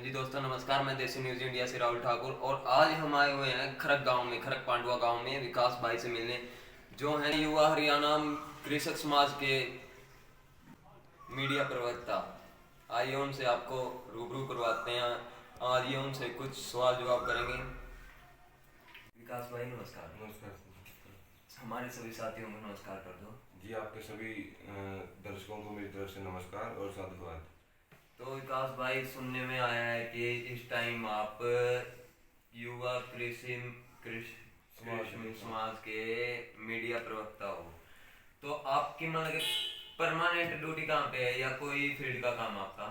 जी दोस्तों नमस्कार। मैं देसी न्यूज़ इंडिया से राहुल ठाकुर और आज हम आए हुए हैं खरक गांव में, खरक पांडुआ गांव में विकास भाई से मिलने, जो हैं युवा हरियाणा कृषक समाज के मीडिया प्रवक्ता। आइए उनसे आपको रूबरू करवाते हैं। आइए उनसे कुछ सवाल जवाब करेंगे। विकास भाई नमस्कार। नमस्कार। हमारे सभी साथियों को नमस्कार कर दो। जी, आपके सभी दर्शकों को मेरी तरफ से नमस्कार और साधुवाद। तो विकास भाई, सुनने में आया है कि इस टाइम आप युवा कृषि कृषि कृषि समाज के मीडिया प्रवक्ता हो, तो आपकी मतलब परमानेंट ड्यूटी कहाँ पे है या कोई फील्ड का काम आपका?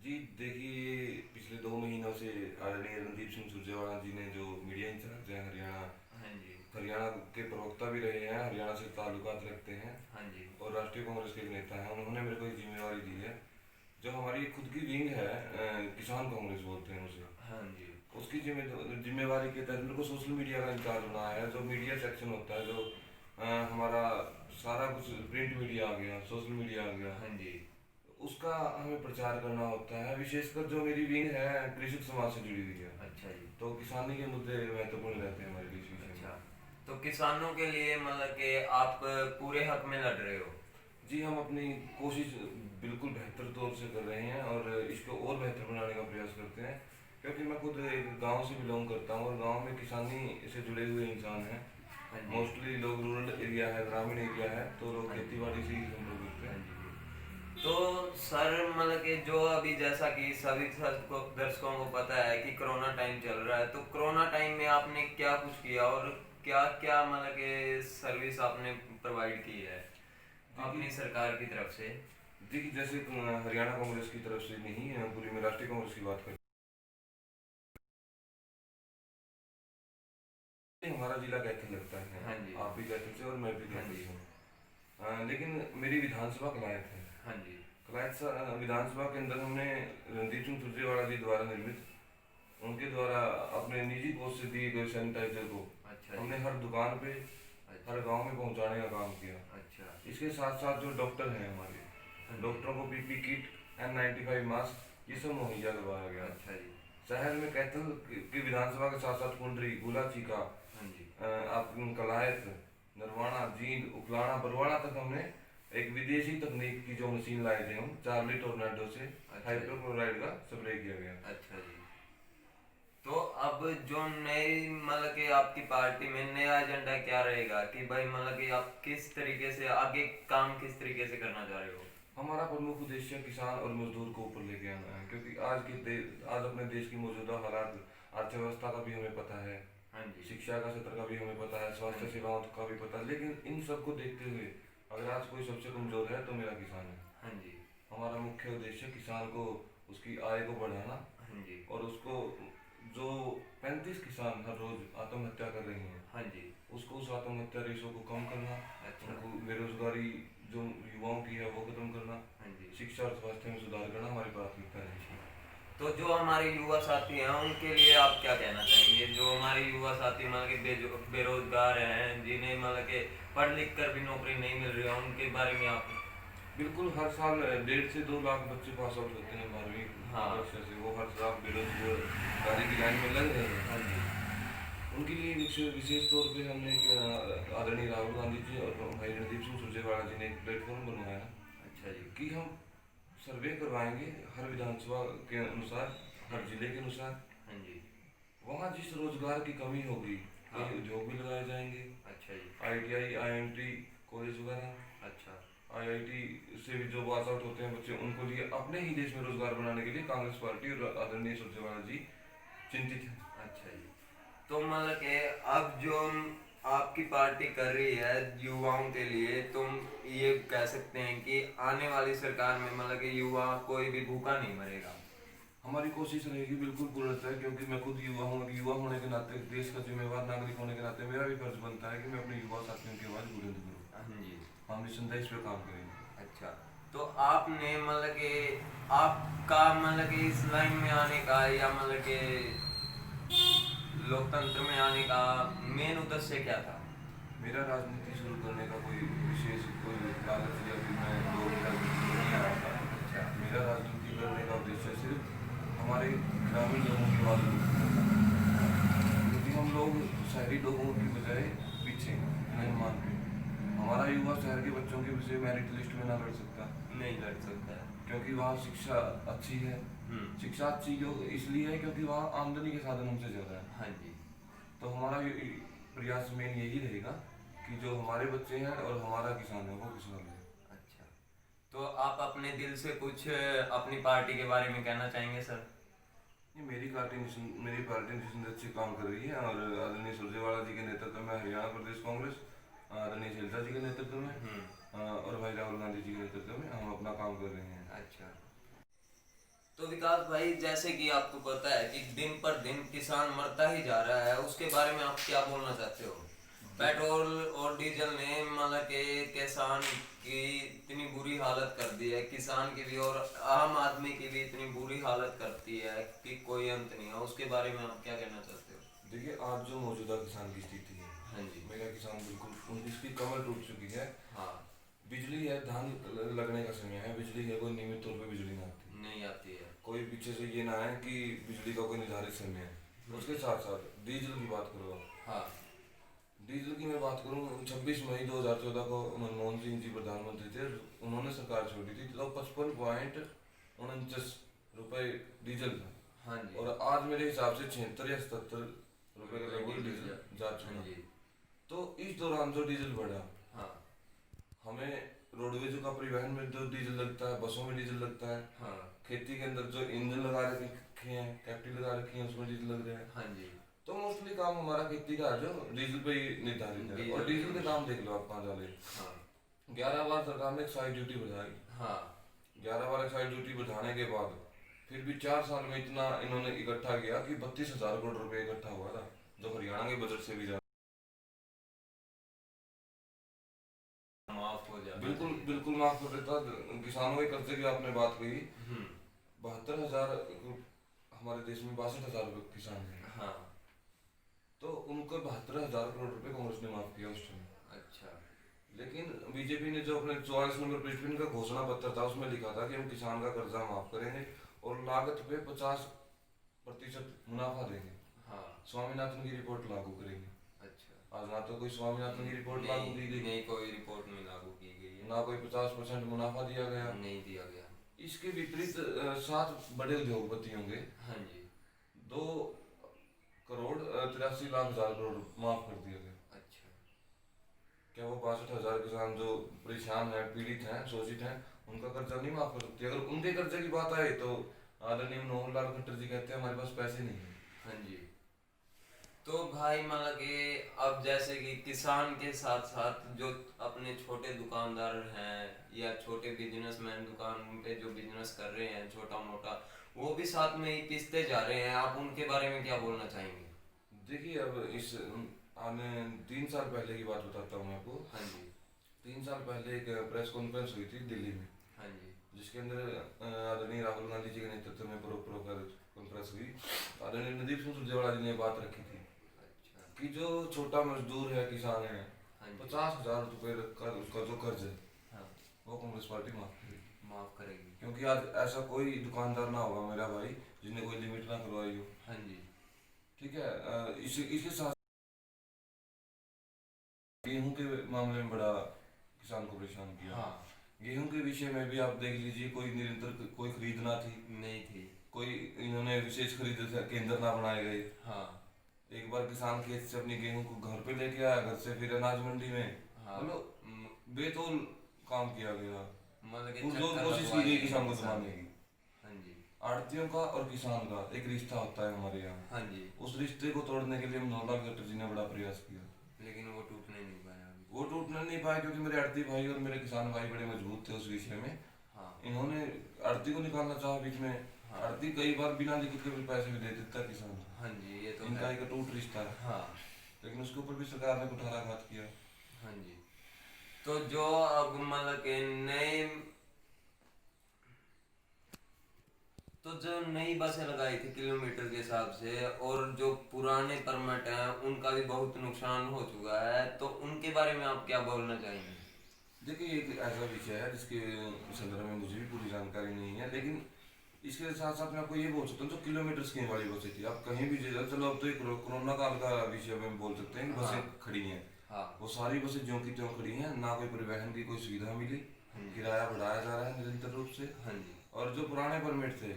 जी देखिए, पिछले 2 महीनों से आदरणीय रणदीप सिंह सुरजेवाला जी ने जो मीडिया इंचार्ज हैं हरियाणा, हाँ जी। हरियाणा के प्रवक्ता भी रहे हैं, हरियाणा से ताल्लुकात रखते हैं हाँ जी। और राष्ट्रीय कांग्रेस के भी नेता हैं। उन्होंने मेरे को एक जिम्मेवारी दी है। जो हमारी खुद की विंग है, किसान कांग्रेस बोलते हैं उसे, हाँ जी। उसकी जिम्मेवारी के तहत मेरे को सोशल मीडिया का इंचार्ज होना है। जो मीडिया सेक्शन होता है, जो हमारा सारा कुछ प्रिंट मीडिया आ गया, सोशल मीडिया आ गया, हाँ जी। उसका हमें प्रचार करना होता है। विशेषकर जो मेरी विंग है कृषक समाज से जुड़ी हुई है, अच्छा जी। तो किसानी के मुद्दे महत्वपूर्ण रहते हैं हमारे लिए इस विषय अच्छा, में। तो किसानों के लिए मतलब कि आप पूरे हक में लड़ रहे हो? जी, हम अपनी कोशिश बिल्कुल बेहतर तौर से कर रहे हैं और इसको और बेहतर बनाने का प्रयास करते हैं, क्योंकि मैं खुद एक गांव से बिलोंग करता हूं और गांव में किसानी से जुड़े हुए इंसान हैं। हाँ जी। मोस्टली लोग रूरल एरिया है, ग्रामीण एरिया है, तो लोग हाँ खेती जी। बाड़ी से ही संपर्क करते हाँ हैं। जी। तो सर मतलब कि जो अभी जैसा कि सभी सबको दर्शकों को पता है कि कोरोना टाइम चल रहा है, तो कोरोना टाइम में आपने क्या कुछ किया और क्या क्या मतलब कि सर्विस आपने प्रोवाइड की है अपनी देखिए सरकार की तरफ से? देखिए जैसे हरियाणा कांग्रेस की तरफ से नहीं, पूरी में राष्ट्रीय कांग्रेस की बात करें, हमारा जिला कैथल लगता है। हाँ जी। आप भी कैथल से और मैं भी हाँ कैथल जी। से हूँ। लेकिन मेरी विधानसभा कलायत है। हाँ जी। विधानसभा के अंदर हमने रणदीप सिंह सुरजेवाला जी द्वारा निर्मित, उनके द्वारा अपने निजी कोष से दिए गए सैनिटाइजर को अच्छा हमने जी। हर दुकान पे, अच्छा। हर गांव में पहुंचाने का काम किया। अच्छा। इसके साथ साथ जो डॉक्टर हैं हमारे, हाँ जी। डॉक्टरों को पीपी किट, N95 मास्क, ये सब मुहैया करवाया गया। अच्छा जी। शहर में कैथल की विधानसभा के साथ साथ कुंडरी, गुलाचीका, हाँ जी। आप कलायत, नरवाना, जींद, उकलाना, बरवाड़ा तक हमने एक विदेशी तकनीक की जो मशीन लाए थे हम, चार्ली टोर्नेडो से अच्छा जी। हाइड्रोक्लोराइड का स्प्रे किया गया। अच्छा जी। तो अब जो नई मतलब कि आपकी पार्टी में नया एजेंडा क्या रहेगा कि भाई मतलब कि आप किस तरीके से आगे काम किस तरीके से करना चाह रहे हो? हमारा प्रमुख उद्देश्य किसान और मजदूर को ऊपर लेके आना है, क्योंकि आज अपने देश की मौजूदा हालात, अर्थव्यवस्था का भी हमें पता है, हाँ जी। शिक्षा का क्षेत्र का भी हमें पता है, हाँ स्वास्थ्य जी। सेवाओं का भी पता है। लेकिन इन सब को देखते हुए अगर आज कोई सबसे कमजोर है तो मेरा किसान है। हाँ जी। हमारा मुख्य उद्देश्य किसान को, उसकी आय को बढ़ाना, हाँ जी। और उसको, जो 35 किसान हर रोज आत्महत्या कर रहे हैं, हाँ जी। उसको, उस आत्महत्या रेशो को कम करना, अच्छा। उनको बेरोजगारी जो युवाओं की है वो खत्म करना, हाँ जी। शिक्षा और स्वास्थ्य में सुधार करना हमारी प्राथमिकता है। तो जो हमारे युवा साथी हैं उनके लिए आप क्या कहना चाहेंगे? जो हमारे युवा साथी मतलब कि बेरोजगार हैं, जिन्हें मतलब कि पढ़ लिख कर भी नौकरी नहीं मिल रही है, उनके बारे में आप? बिल्कुल, हर साल 1.5 से 2 लाख बच्चे पास आउट होते हैं 12वीं हाँ। परीक्षा से। वो हर साल बेरोजगारी की लाइन में लग रहे हैं। हाँ जी। उनके लिए विशेष तौर पे हमने एक, आदरणीय राहुल गांधी जी और भाई रणदीप सिंह सुरजेवाला जी ने एक प्लेटफॉर्म बनवाया अच्छा जी। कि हम सर्वे करवाएंगे हर विधानसभा के अनुसार, हर जिले के अनुसार। हाँ जी। वहाँ जिस रोजगार की कमी होगी, हाँ। कई उद्योग भी लगाए जाएंगे, अच्छा जी। ITI, IMT कॉलेज वगैरह। अच्छा। IIT से भी जो पास आउट होते हैं बच्चे, उनको लिए अपने ही देश में रोजगार बनाने के लिए कांग्रेस पार्टी और आदरणीय सुरजेवाला जी चिंतित है। अच्छा जी। तो मतलब कि अब जो आपकी पार्टी कर रही है युवाओं के लिए, तुम ये कह सकते हैं कि आने वाली सरकार में मतलब कि युवा कोई भी भूखा नहीं मरेगा? हमारी कोशिश रहेगी बिल्कुल पूर्णतः, क्योंकि मैं खुद युवा हूँ और युवा होने के नाते, देश का जिम्मेवार नागरिक होने के नाते मेरा भी फर्ज बनता है कि मैं अपने युवा साथियों की आवाज बुलंद करूँ। हाँ जी। हम निस्संदेह इस पर काम करेंगे। अच्छा, तो आपने मतलब कि आपका मतलब कि इस लाइन में आने का या मतलब कि लोकतंत्र में आने का मेन उद्देश्य क्या था? मेरा राजनीति शुरू करने का कोई विशेष कोई लालच या फिर मैं लोग राजनीति में नहीं आ रहा था। अच्छा। मेरा राजनीति करने का उद्देश्य सिर्फ हमारे ग्रामीण लोगों की आवाज़ उठती है, क्योंकि हम लोग शहरी लोगों की बजाय पीछे हैं मान पे। हमारा युवा शहर के बच्चों के विषय मेरिट लिस्ट में ना लड़ सकता, नहीं लड़ सकता है। क्योंकि वहाँ शिक्षा अच्छी है। शिक्षा अच्छी क्यों इसलिए है क्योंकि वहाँ आमदनी के साधन हमसे ज़्यादा है। हाँ जी। तो हमारा प्रयास मेन यही रहेगा कि जो हमारे बच्चे हैं और हमारा किसान है वो किसान है। अच्छा, तो आप अपने दिल से कुछ अपनी पार्टी के बारे में कहना चाहेंगे सर? ये मेरी पार्टी निश्चित अच्छी काम कर रही है और आदरणीय सुरजेवाला जी के नेतृत्व में हरियाणा प्रदेश कांग्रेस, आदरणीय शैलजा जी के नेतृत्व में और भाई राहुल गांधी जी के नेतृत्व में हम अपना काम कर रहे हैं। अच्छा, तो विकास भाई, जैसे कि आपको पता है कि दिन पर दिन किसान मरता ही जा रहा है, उसके बारे में आप क्या बोलना चाहते हो? पेट्रोल और डीजल ने मतलब कि किसान की इतनी बुरी हालत कर दी है, किसान की भी और आम आदमी की भी इतनी बुरी हालत करती है कि कोई अंत नहीं है। उसके बारे में आप क्या कहना चाहते हो? देखिए, आज जो मौजूदा किसान की स्थिति है, हाँ जी। मेरा किसान बिल्कुल उसकी कमर टूट चुकी है। हाँ। बिजली है, धान लगने का समय है, बिजली है, कोई नियमित तौर पे बिजली नहीं आती है। कोई पीछे से ये ना है कि बिजली का कोई निर्धारित समय है। उसके साथ साथ डीजल की बात करो आप। हाँ। डीजल की मैं बात करूँ, 26 मई 2014 को मनमोहन सिंह जी प्रधानमंत्री थे, उन्होंने सरकार छोड़ी थी तो 55.49 रुपये डीजल था। हाँ जी। और आज मेरे हिसाब से 76 या 77 रुपये का लगभग डीजल जा हाँ चुका। जी। तो इस दौरान जो डीजल बढ़ा, हाँ। हमें रोडवेज का परिवहन में जो डीजल लगता है, बसों में डीजल लगता है, हाँ। खेती के अंदर जो इंजन लगा रखे हैं, कैप्टी लगा रखी है, उसमें डीजल लग रहा है। हाँ जी। तो मोस्टली काम हमारा खेती का है जो डीजल पे ही निर्धारित है। और डीजल के दाम देख लो आप कहाँ डाले। हाँ। 11 बार सरकार ने एक्साइज ड्यूटी बढ़ाई। हाँ। 11 बार एक्साइज ड्यूटी बढ़ाने के बाद फिर भी 4 साल में इतना इन्होंने इकट्ठा किया कि 32,000 करोड़ रुपए इकट्ठा हुआ था, जो हरियाणा के बजट से भी ज्यादा। माफ हो जाए। बिल्कुल बिल्कुल माफ कर देता। किसानों के कर्जे की आपने बात कही, 72,000 हमारे देश में 62,000 किसान हैं। हाँ। तो उनको 72,000 करोड़ रुपए कांग्रेस ने माफ किया उस समय। अच्छा। लेकिन बीजेपी ने जो अपने 44 नंबर पृष्ठ का घोषणा पत्र था उसमें लिखा था कि हम किसान का कर्जा माफ करेंगे और लागत पे 50% मुनाफा देंगे। हाँ। स्वामीनाथन की रिपोर्ट लागू करेंगे। अच्छा। आज ना तो कोई स्वामीनाथन की रिपोर्ट लागू की गई, नहीं कोई रिपोर्ट नहीं लागू की गई है, ना कोई 50% मुनाफा दिया गया, नहीं दिया गया। इसके विपरीत 7 बड़े उद्योगपति होंगे, हाँ जी। 2,83,00,000 करोड़ माफ कर दिया गया। अच्छा। क्या वो 62,000 किसान जो परेशान हैं, पीड़ित हैं, शोषित हैं, उनका कर्जा नहीं माफ कर सकती? अगर उनके कर्जे की बात आए तो आदरणीय मनोहर लाल खट्टर जी कहते हैं हमारे पास पैसे नहीं है। हाँ जी। तो भाई मतलब कि अब जैसे कि किसान के साथ साथ जो अपने छोटे दुकानदार हैं या छोटे बिजनेसमैन दुकान पे जो बिजनेस कर रहे हैं छोटा मोटा, वो भी साथ में ही पिसते जा रहे हैं, आप उनके बारे में क्या बोलना चाहेंगे? देखिए, अब इस आने 3 साल पहले की बात बताता हूँ मैं आपको। हाँ जी। 3 साल पहले एक प्रेस कॉन्फ्रेंस हुई थी दिल्ली में। हाँ जी। जिसके अंदर आदरणीय राहुल गांधी जी के नेतृत्व में कॉन्फ्रेंस हुई। आदरणीय नदीप सिंह सुरजेवाला जी ने बात रखी थी कि जो छोटा मजदूर है, किसान है, 50,000 रुपये का उसका जो कर्ज है, हाँ, वो कांग्रेस पार्टी माफ करेगी। क्योंकि आज ऐसा कोई दुकानदार ना होगा मेरा भाई जिसने कोई लिमिट ना करवाई हो। हाँ जी। ठीक है। इसके साथ गेहूं के मामले में बड़ा किसान को परेशान किया। हाँ। गेहूं के विषय में भी आप देख लीजिए, कोई निरंतर कोई खरीद ना थी, नहीं थी, कोई इन्होंने विशेष खरीद केंद्र ना बनाए गए। हाँ। एक बार किसान खेत से अपनी गेहूं को घर पे लेके आया, घर से फिर अनाज मंडी में, हाँ। मतलब बेतौल काम किया गया, मतलब कोशिश की गई किसान को दबाने की। हाँ जी। आड़तियों का और किसान का एक रिश्ता होता है हमारे यहाँ। हाँ जी। उस रिश्ते को तोड़ने के लिए मनोहर लाल खट्टर जी ने बड़ा प्रयास किया, लेकिन वो टूटने नहीं पाया अभी। वो टूटने नहीं पाया क्योंकि मेरे आड़ती भाई और मेरे किसान भाई बड़े मजबूत थे उस विषय में। हाँ। इन्होंने आड़ती को निकालना चाहा बीच में। हाँ। आड़ती कई बार बिना लिखे के भी पैसे भी दे देता है किसान। हाँ जी, ये तो इनका है। एक अटूट रिश्ता है। हाँ। लेकिन उसके ऊपर भी सरकार ने कुठाराघात किया। हाँ जी। तो जो अब मतलब के नए तो जो नई बसें लगाई थी किलोमीटर के हिसाब से, और जो पुराने परमिट हैं उनका भी बहुत नुकसान हो चुका है, तो उनके बारे में आप क्या बोलना चाहेंगे? देखिए, एक ऐसा विषय है जिसके संदर्भ में मुझे भी पूरी जानकारी नहीं है, लेकिन इसके साथ साथ मैं आपको ये बोल सकता हूँ जो किलोमीटर स्कीम वाली बसें थी, आप कहीं भी जाइए, चलो अब तो एक कोरोना काल का विषय में बोल सकते हैं कि हाँ। बसें खड़ी हैं। हाँ। वो सारी बसें ज्यों की त्यों खड़ी हैं, ना कोई परिवहन की कोई सुविधा मिली, किराया बढ़ाया जा रहा है निरंतर रूप से। हाँ जी। और जो पुराने परमिट थे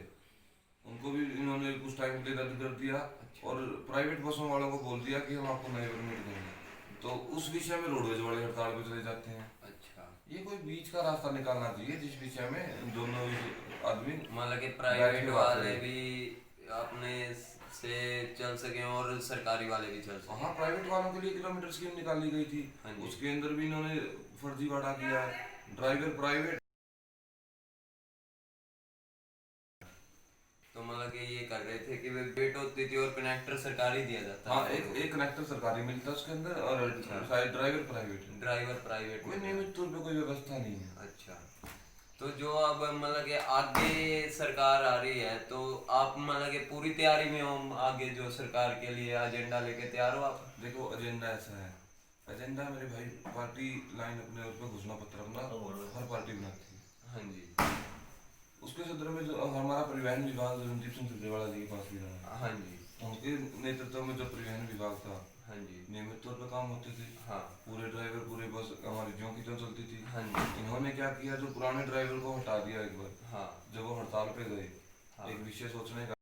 उनको भी इन्होंने कुछ टाइम के लिए रद्द कर दिया, और प्राइवेट बसों वालों को बोल दिया कि हम आपको नए परमिट देंगे। तो उस विषय में रोडवेज वाले हड़ताल पे चले जाते हैं। अच्छा, ये कोई बीच का रास्ता निकालना चाहिए जिस विषय में दोनों आदमी मतलब कि बैठ प्राइवेट के बात वाले करें। भी अपने से चल सकें और सरकारी वाले भी चल सकें। हाँ, प्राइवेट वालों के लिए किलोमीटर स्कीम निकाली गई थी, हाँ जी। उसके अंदर भी इन्होंने फर्जीवाड़ा किया। ड्राइवर प्राइवेट, तो मतलब कि ये कर रहे थे कि वे वेट होती थी और कनेक्टर सरकारी दिया जाता हाँ, है। एक कनेक्टर सरकारी मिलता है उसके अंदर, और अच्छा। शायद ड्राइवर प्राइवेट। ड्राइवर प्राइवेट कोई में। नियमित तौर पे कोई व्यवस्था नहीं है। अच्छा, तो जो अब मतलब कि आगे सरकार आ रही है तो आप मतलब कि पूरी तैयारी में हो आगे जो सरकार के लिए एजेंडा लेके तैयार हो आप? देखो, एजेंडा ऐसा है, एजेंडा मेरे भाई पार्टी लाइन अपने उस पर घोषणा पत्र अपना हर पार्टी बनाती है। हाँ जी। उसके सदर में जो हमारा परिवहन विभाग रणदीप सिंह सुरजेवाला जी के पास भी रहा है, हाँ जी। उनके नेतृत्व में जो परिवहन विभाग था, हाँ जी। नियमित तौर पर काम होते थे। हाँ। पूरे ड्राइवर पूरे बस हमारी ज्यों की त्यों चलती थी। हाँ जी। इन्होंने क्या किया, जो पुराने ड्राइवर को हटा दिया एक बार, हाँ। जब वो हड़ताल पे गए, हाँ। एक विषय सोचने का,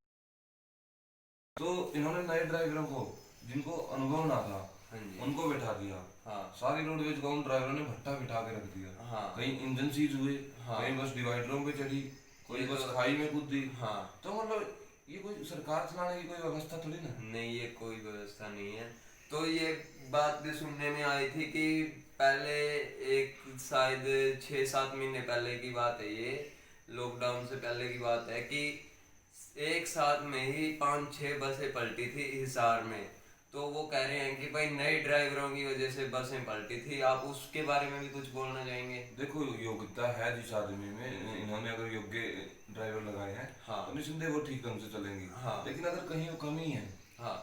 तो इन्होंने नए ड्राइवरों को जिनको अनुभव ना था हाँ जी। उनको बैठा दिया। हाँ। सारी रोडवेज का उन ड्राइवरों ने भट्टा बिठा के रख दिया। हाँ। कहीं इंजन सीज हुए, हाँ। कहीं बस डिवाइडरों पे चढ़ी, कोई ये बस तो- खाई में कूद दी। हाँ। तो मतलब ये कोई सरकार चलाने की कोई व्यवस्था थोड़ी ना। नहीं, ये कोई व्यवस्था नहीं है। तो ये बात भी सुनने में आई थी कि पहले एक शायद 6-7 महीने पहले की बात है, ये लॉकडाउन से पहले की बात है कि एक साथ में ही 5-6 बसें पलटी थी हिसार में। तो वो कह रहे हैं कि भाई नए ड्राइवरों की वजह से बसें पलटी थी। आप उसके बारे में भी कुछ बोलना चाहेंगे? देखो, योग्यता है जिस आदमी में, इन्होंने अगर योग्य ड्राइवर लगाए हैं हाँ। तो निस्संदेह वो ठीक ढंग से चलेंगे। हाँ। लेकिन अगर कहीं कमी है, हाँ।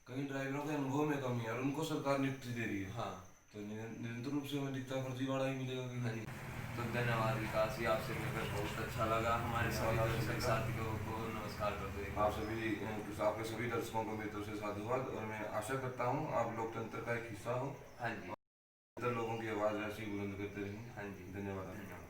कहीं ड्राइवरों के अनुभव में कमी है और उनको सरकार नियुक्ति दे रही है, हाँ। तो निरंतर रूप से हमें दिखता फर्जीवाड़ा ही मिलेगा कि हाँ जी। तो धन्यवाद विकास जी, आपसे मिलकर बहुत अच्छा लगा। हमारे सभी दर्शक साथियों को नमस्कार कर दो। आप सभी आपके सभी दर्शकों को मेरी तरफ से साधुवाद, और मैं आशा करता हूँ आप लोकतंत्र का एक हिस्सा हो, हाँ जी। लोगों की आवाज़ ऐसी बुलंद करते रहें। हाँ जी। धन्यवाद।